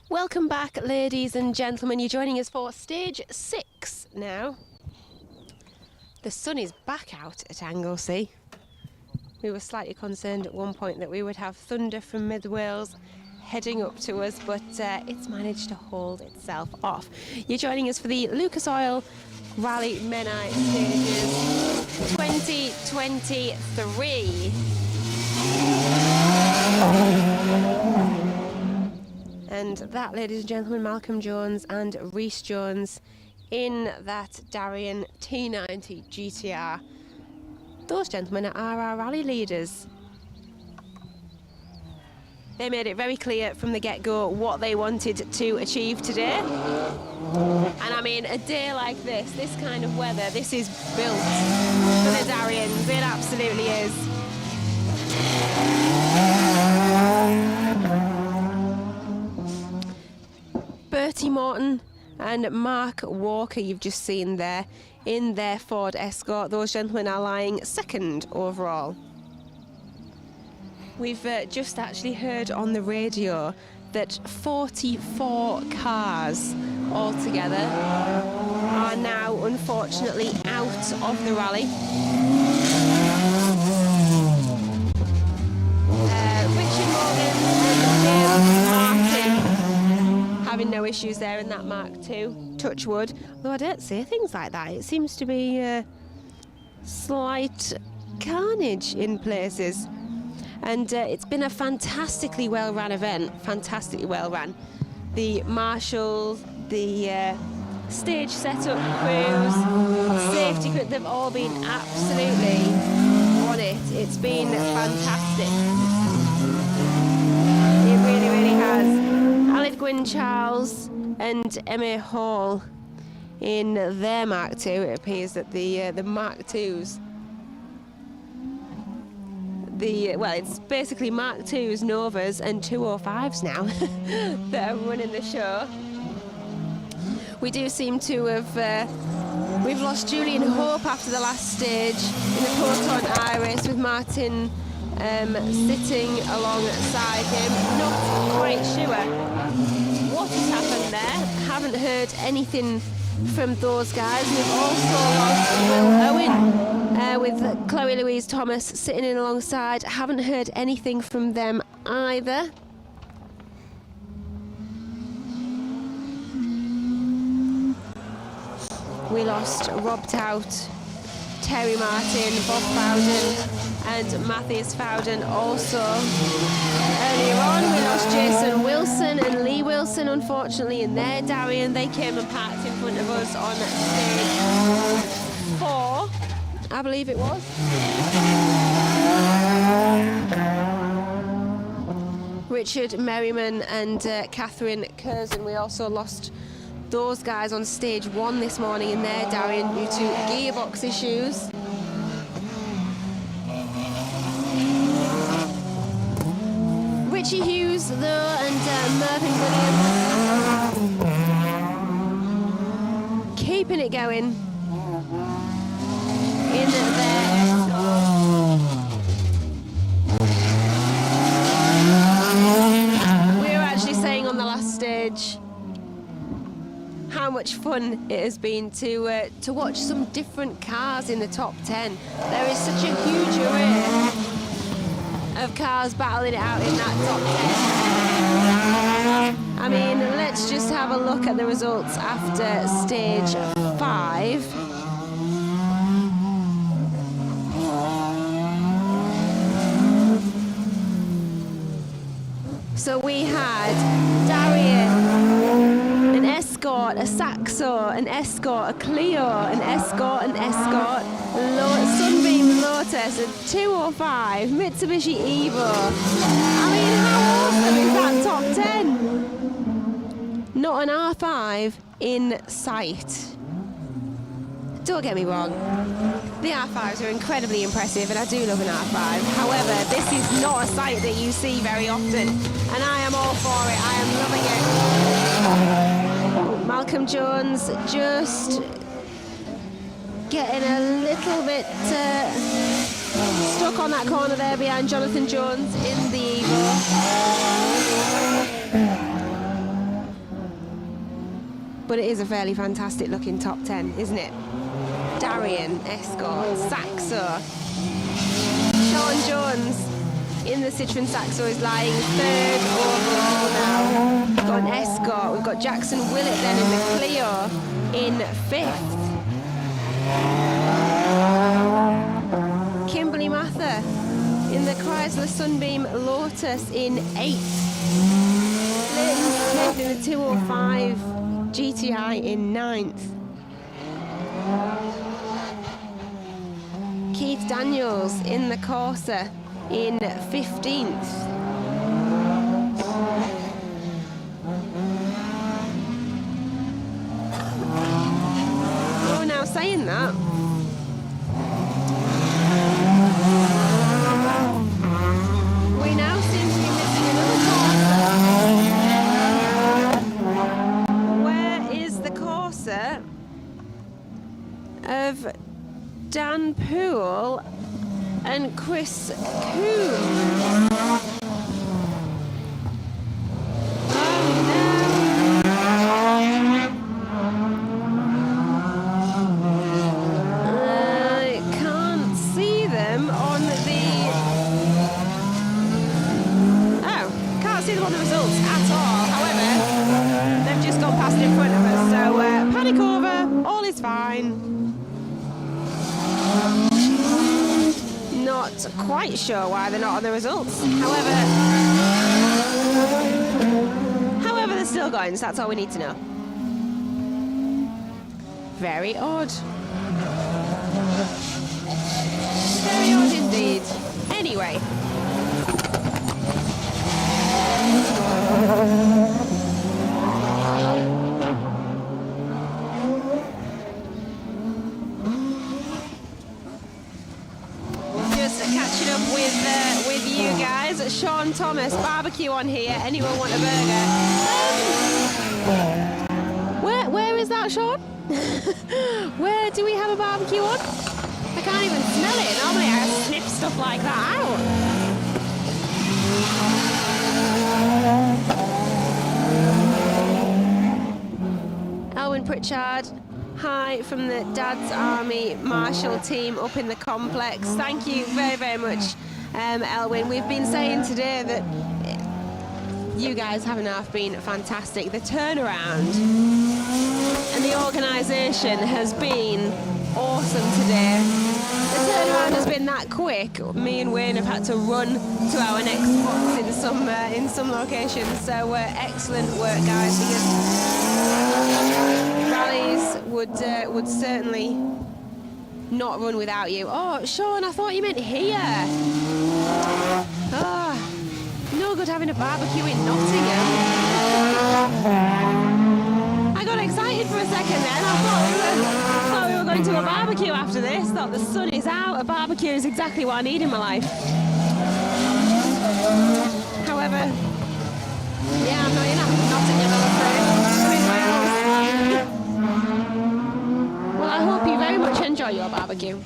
Welcome back, ladies and gentlemen. You're joining us for stage 6 now. The sun is back out at Anglesey. We were slightly concerned at one point that we would have thunder from mid Wales heading up to us, but it's managed to hold itself off. You're joining us for the Lucas Oil Rally Menai stages 2023. And that, ladies and gentlemen, Malcolm Jones and Rhys Jones in that Darien T90 GTR. Those gentlemen are our rally leaders. They made it very clear from the get-go what they wanted to achieve today. And I mean, a day like this kind of weather, this is built for the Dariens. It absolutely is. Bertie Morton and Mark Walker, you've just seen there in their Ford Escort. Those gentlemen are lying second overall. We've just actually heard on the radio that 44 cars altogether are now unfortunately out of the rally. Richard Morgan and James Martin having no issues there in that Mark II, touch wood. Though I don't say things like that. It seems to be slight carnage in places. And it's been a fantastically well-run event, fantastically well-run. The marshals, the stage setup crews, safety crew, they've all been absolutely on it. It's been fantastic. It really, really has. Aled Gwyn Charles and Emma Hall in their Mark II. It appears that the Mark IIs, well, it's basically Mark IIs, Novas and 205s now that are running the show. We do seem to have we've lost Julian Hope after the last stage in the Proton Iris, with Martin sitting alongside him. Not quite sure what has happened there. Haven't heard anything from those guys. We've also lost Will Owen with Chloe Louise Thomas sitting in alongside. Haven't heard anything from them either. We lost Rob Tout, Terry Martin, Bob Fowden and Matthias Fowden also. Earlier on we lost Jason Wilson and Lee Wilson, unfortunately, in their Darien. They came and parked in front of us on stage 4, I believe it was. Richard Merriman and Catherine Curzon. We also lost those guys on stage 1 this morning in their Darien due to gearbox issues. Richie Hughes though and Mervyn Williams keeping it going in there. We were actually saying on the last stage how much fun it has been to watch some different cars in the top 10. There is such a huge array of cars battling it out in that top 10. I mean, let's just have a look at the results after stage 5. So we had Darien, an Escort, a Saxo, an Escort, a Clio, an Escort, Sunbeam Lotus, a 205, Mitsubishi Evo. I mean, how awesome is that top 10? Not an R5 in sight. Don't get me wrong, the R5s are incredibly impressive and I do love an R5. However, this is not a sight that you see very often and I am all for it. I am loving it. Malcolm Jones just getting a little bit stuck on that corner there behind Jonathan Jones in the Evo. but it is a fairly fantastic looking top 10, isn't it? Darian, Escort, Saxo. Sean Jones in the Citroen Saxo is lying 3rd overall now. We've got an Escort, we've got Jackson Willett then in the Clio in 5th. Kimberly Mather in the Chrysler Sunbeam Lotus in 8th. Leighton Smith in the 205 GTI in 9th. Keith Daniels in the Corsa in 15th. Oh, now saying that, we now seem to be missing another Corsa. Where is the Corsa of Dan Poole and Chris Coombs? Oh no! I can't see them on the... Oh, can't see them on the results at all. However, they've just gone past in front of us, so panic over, all is fine. Not quite sure why they're not on the results. However, they're still going, so that's all we need to know. Very odd. Very odd indeed. Anyway. Catching up with you guys. Sean Thomas, barbecue on here. Anyone want a burger? Where is that, Sean? Where do we have a barbecue on? I can't even smell it. Normally I sniff stuff like that out. Elwyn Pritchard. Hi from the Dad's Army Marshall team up in the complex. Thank you very, very much, Elwyn. We've been saying today that you guys have been fantastic. The turnaround and the organisation has been awesome today. The turnaround has been that quick. Me and Wayne have had to run to our next spots in some locations. So excellent work, guys, because rallies would certainly not run without you. Oh, Sean, I thought you meant here. Oh, no good having a barbecue in Nottingham. I got excited for a second then. I thought we were going to a barbecue after this. Thought the sun is out. A barbecue is exactly what I need in my life. However, yeah, I'm not in Nottingham, I'm afraid. I'm in Wales. Well, I hope you very much enjoy your barbecue.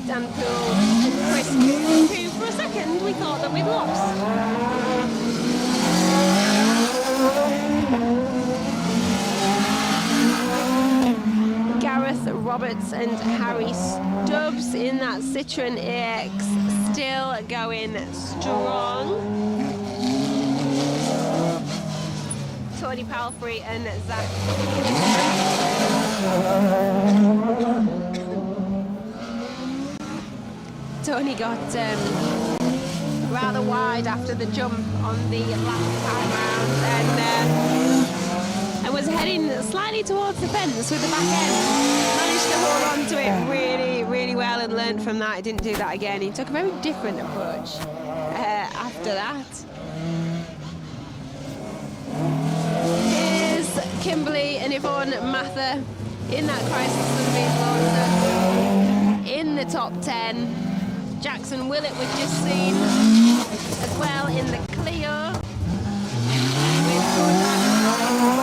Dan Poole and Chris Coombs, who for a second we thought that we'd lost. Gareth Roberts and Harry Stubbs in that Citroen AX, still going strong. Tony Palfrey and Zach. Tony got rather wide after the jump on the last time round and was heading slightly towards the fence with the back end. Managed to hold on to it really, really well and learned from that. He didn't do that again. He took a very different approach after that. Here's Kimberly and Yvonne Mather in that Chrysler Sunbeam Lotus in the top 10. Jackson Willett we've just seen as well in the Clio.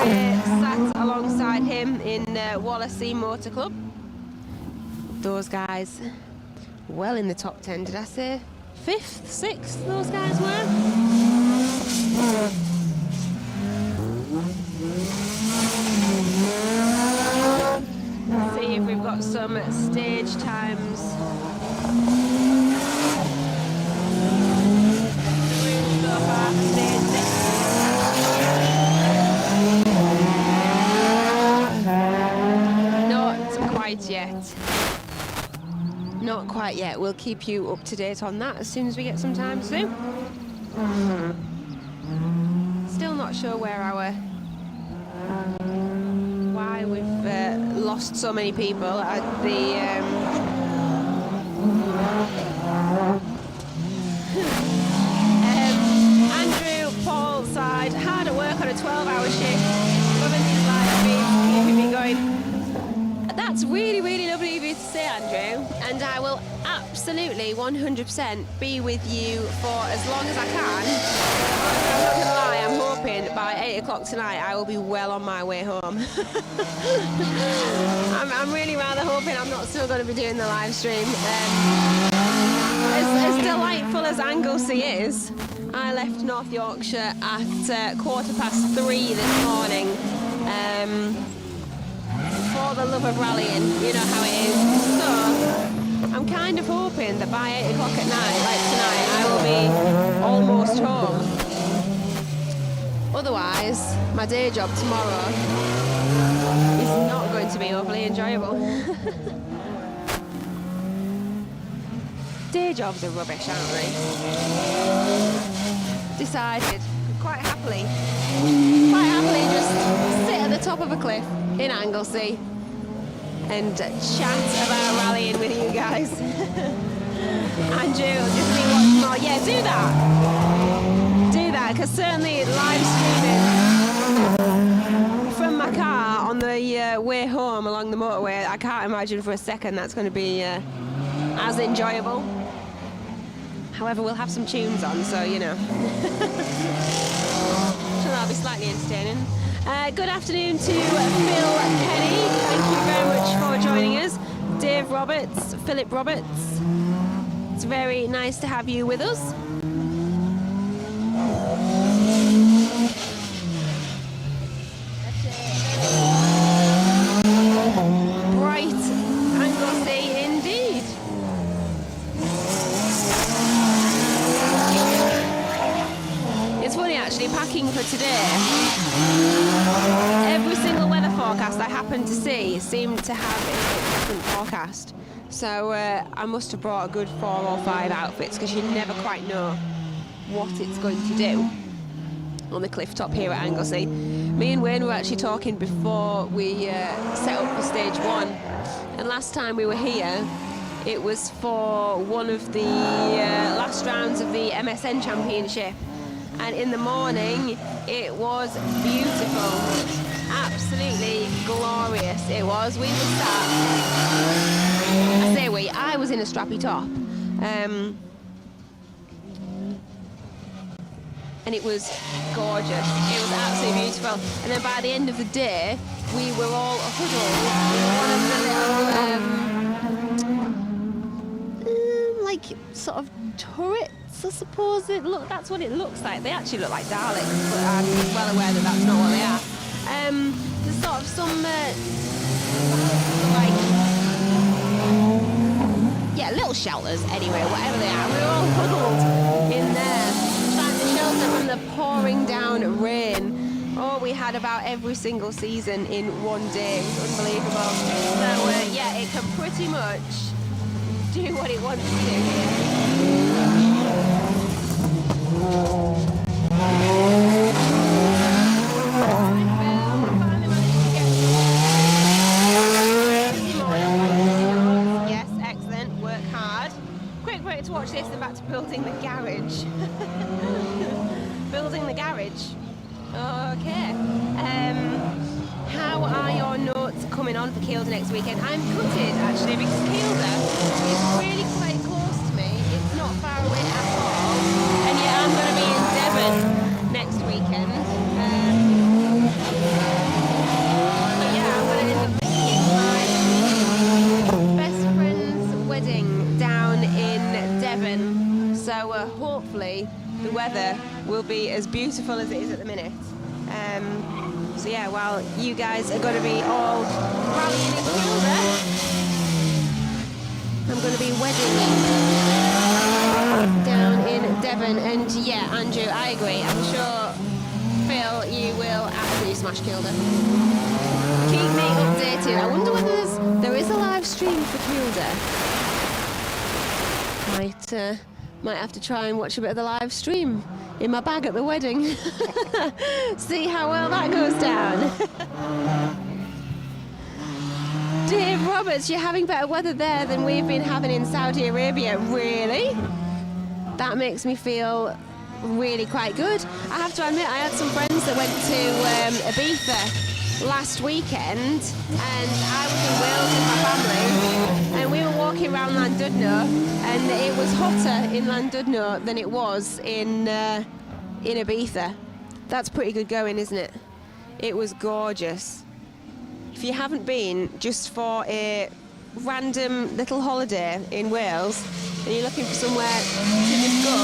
We're sat alongside him in Wallasey Motor Club. Those guys well in the top 10. Did I say 5th, 6th those guys were? Let's see if we've got some stage times. So far, stage 6. Not quite yet. Not quite yet. We'll keep you up to date on that as soon as we get some time to do. Still not sure where why we've lost so many people at the Andrew Paul side, hard at work on a 12-hour shift, loving his life, keeping me going. That's really, really lovely of you to say, Andrew, and I will absolutely 100% be with you for as long as I can. I'm not gonna lie, I'm hoping by 8 o'clock tonight I will be well on my way home. I'm really rather hoping I'm not still going to be doing the live stream. As delightful as Anglesey is, I left North Yorkshire at 3:15 this morning. For the love of rallying, you know how it is. So I'm kind of hoping that by 8 o'clock at night, like tonight, I will be almost home. Otherwise, my day job tomorrow is not going to be overly enjoyable. Day jobs are rubbish, aren't they? Decided quite happily just sit at the top of a cliff in Anglesey and chat about rallying with you guys. Andrew, just be watching more. Yeah, do that, because certainly live streaming from my car on the way home along the motorway, I can't imagine for a second that's going to be as enjoyable. However, we'll have some tunes on, so you know. So that'll be slightly entertaining. Good afternoon to Phil Kenny. Thank you very much for joining us. Dave Roberts, Philip Roberts. It's very nice to have you with us. Bright Anglesey indeed. It's funny actually, packing for today. Every single weather forecast I happened to see seemed to have a different forecast. So I must have brought a good 4 or 5 outfits, because you never quite know what it's going to do on the cliff top here at Anglesey. Me and Wayne were actually talking before we set up for stage 1, and last time we were here it was for one of the last rounds of the MSN Championship, and in the morning it was beautiful, absolutely glorious it was. We were sat, I was in a strappy top, and it was gorgeous. It was absolutely beautiful. And then by the end of the day, we were all huddled in one of the little, like sort of turrets, I suppose. That's what it looks like. They actually look like Daleks, but I'm well aware that that's not what they are. There's sort of some little shelters anyway, whatever they are. We were all huddled in there, trying to shelter from the pouring down rain. Oh, we had about every single season in one day. It was unbelievable. So yeah, it can pretty much do what it wants to do Yes, excellent. Work hard. Quick break to watch this and back to building the garage. Building the garage. Okay. How are your notes coming on for Kielder next weekend? I'm gutted actually, because Kielder is really quite close to me. It's not far away at all. And yet I'm going to be in Devon next weekend. But yeah, I'm going to end up be as beautiful as it is at the minute. So yeah, while you guys are going to be all rallying in Kilda, I'm going to be wedding down in Devon. And yeah, Andrew, I agree. I'm sure, Phil, you will absolutely smash Kilda. Keep me updated. I wonder whether there is a live stream for Kilda. Might have to try and watch a bit of the live stream in my bag at the wedding. See how well that goes down. Dave Roberts, you're having better weather there than we've been having in Saudi Arabia. Really? That makes me feel really quite good. I have to admit, I had some friends that went to Ibiza last weekend, and I was in Wales with my family, and we were walking around Llandudno, and it was hotter in Llandudno than it was in Ibiza. That's pretty good going, isn't it? It was gorgeous. If you haven't been just for a random little holiday in Wales and you're looking for somewhere to just go,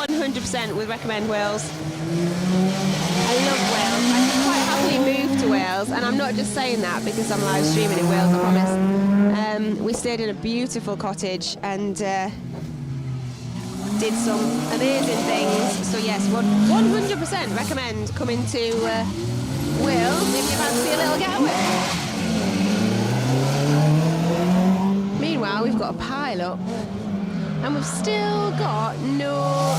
100% would recommend Wales. I love Wales. I could quite happily move to Wales, and I'm not just saying that because I'm live streaming in Wales, I promise. We stayed in a beautiful cottage and did some amazing things. So yes, 100% recommend coming to Wales if you fancy a little getaway. Meanwhile, we've got a pile up, and we've still got no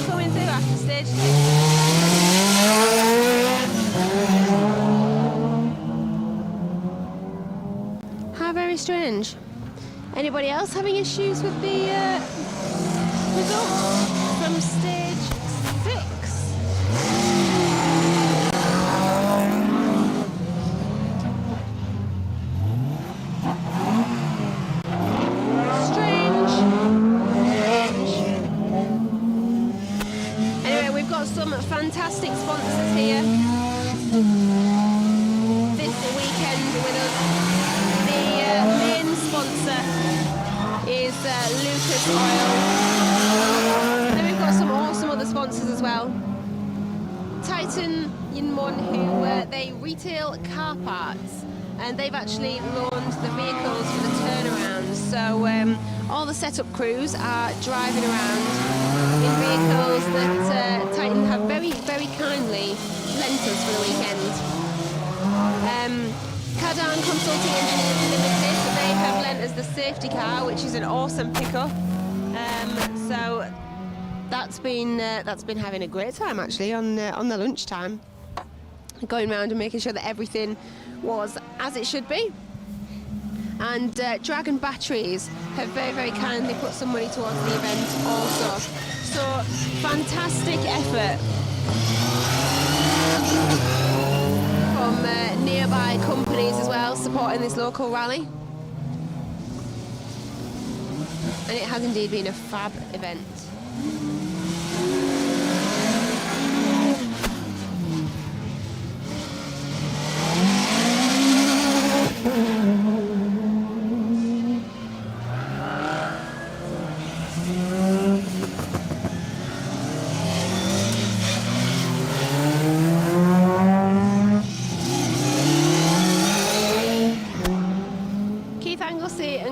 coming through after stage 6. How very strange. Anybody else having issues with the results from stage 6? Some fantastic sponsors here this weekend with us. The main sponsor is Lucas Oil. Then we've got some awesome other sponsors as well. Titan Yinmun, who they retail car parts, and they've actually loaned the vehicles for the turnaround. So all the setup crews are driving around in vehicles that Titan have very, very kindly lent us for the weekend. Cardan Consulting Engineers Limited, they have lent us the safety car, which is an awesome pickup. So that's been having a great time actually on the lunchtime, going around and making sure that everything was as it should be. And Dragon Batteries have very, very kindly put some money towards the event also. So, fantastic effort from nearby companies as well, supporting this local rally. And it has indeed been a fab event.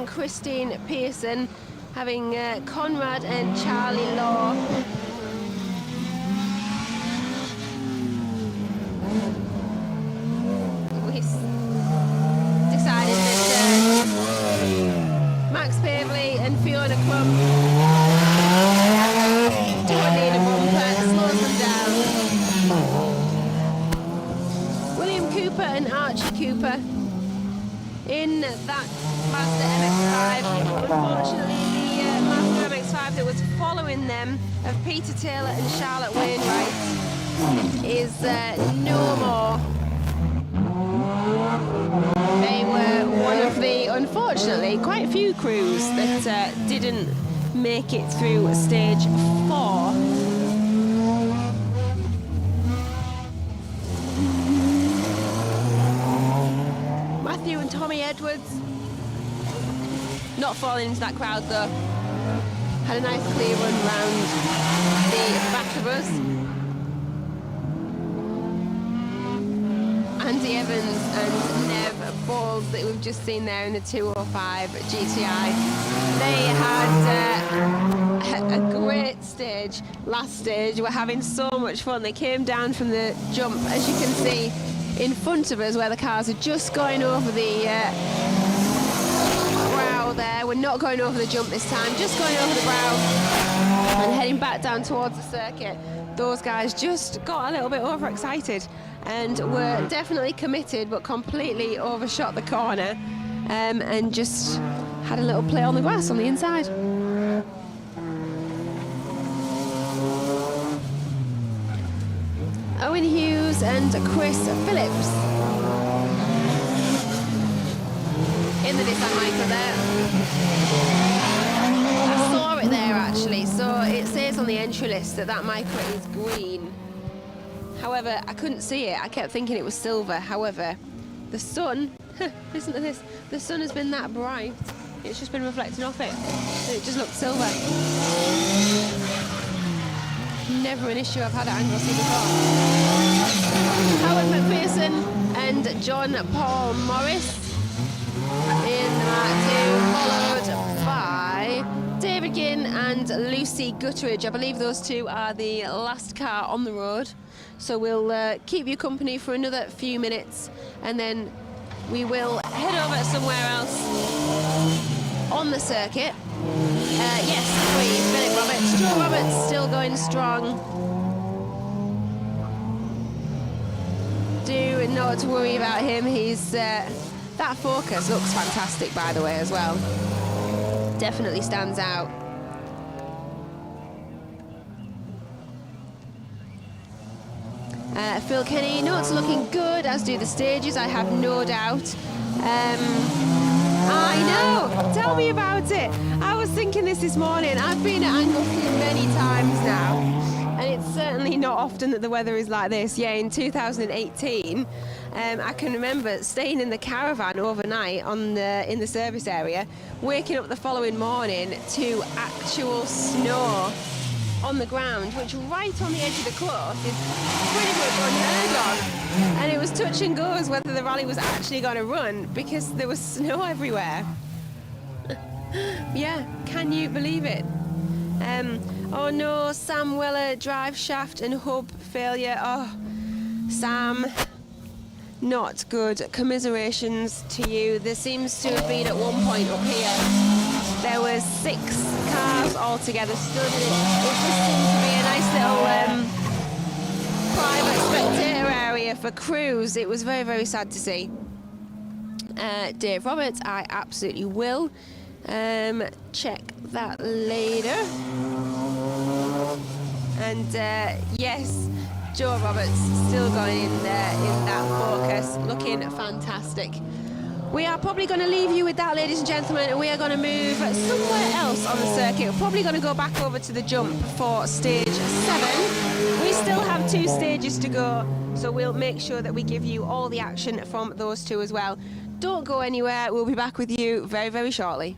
Christine Pearson having Conrad and Charlie Law. We decided that Max Pavley and Fiona Clump don't need a bumper, slows them down. William Cooper and Archie Cooper in that Mazda MX-5. Unfortunately, the Mazda MX-5 that was following them of Peter Taylor and Charlotte Wainwright is no more. They were one of the, unfortunately, quite a few crews that didn't make it through stage 4. Matthew and Tommy Edwards not falling into that crowd though. Had a nice clear run round the back of us. Andy Evans and Nev Balls that we've just seen there in the 205 GTI. They had a great stage, last stage. We're having so much fun. They came down from the jump, as you can see, in front of us where the cars are just going over the brow there. We're not going over the jump this time, just going over the brow and heading back down towards the circuit. Those guys just got a little bit overexcited and were definitely committed but completely overshot the corner and just had a little play on the grass on the inside. Owen Hughes and Chris Phillips in the Nissan Micra there. I saw it there actually, so it says on the entry list that that Micra is green. However, I couldn't see it. I kept thinking it was silver. However, the sun, listen to this, the sun has been that bright, it's just been reflecting off it, and it just looks silver. Never an issue I've had at Anglesey before. Howard McPherson and John Paul Morris in the Mark II, followed by David Ginn and Lucy Gutteridge. I believe those two are the last car on the road. So we'll keep you company for another few minutes and then we will head over somewhere else on the circuit. Yes, Philip Roberts. Joe Roberts still going strong. Do not worry about him. He's that Focus looks fantastic, by the way, as well. Definitely stands out. Phil Kenny, notes looking good, as do the stages, I have no doubt. I know, tell me about it. I was thinking this morning. I've been at Anglesey many times now, and it's certainly not often that the weather is like this. Yeah, in 2018, I can remember staying in the caravan overnight in the service area, waking up the following morning to actual snow on the ground, which right on the edge of the course is pretty much unheard of. And it was touch and go as whether the rally was actually going to run because there was snow everywhere. Yeah, can you believe it? Oh no, Sam Weller, drive shaft and hub failure. Oh, Sam, not good. Commiserations to you. There seems to have been at one point up here, there were 6 cars altogether stood in it. It just seemed to be a nice little private spectator area for crews. It was very, very sad to see. Dave Roberts, I absolutely will check that later. And yes, Joe Roberts still going in there in that Focus, looking fantastic. We are probably going to leave you with that, ladies and gentlemen, and we are going to move somewhere else on the circuit. We're probably going to go back over to the jump for stage 7. We still have 2 stages to go, so we'll make sure that we give you all the action from those 2 as well. Don't go anywhere. We'll be back with you very, very shortly.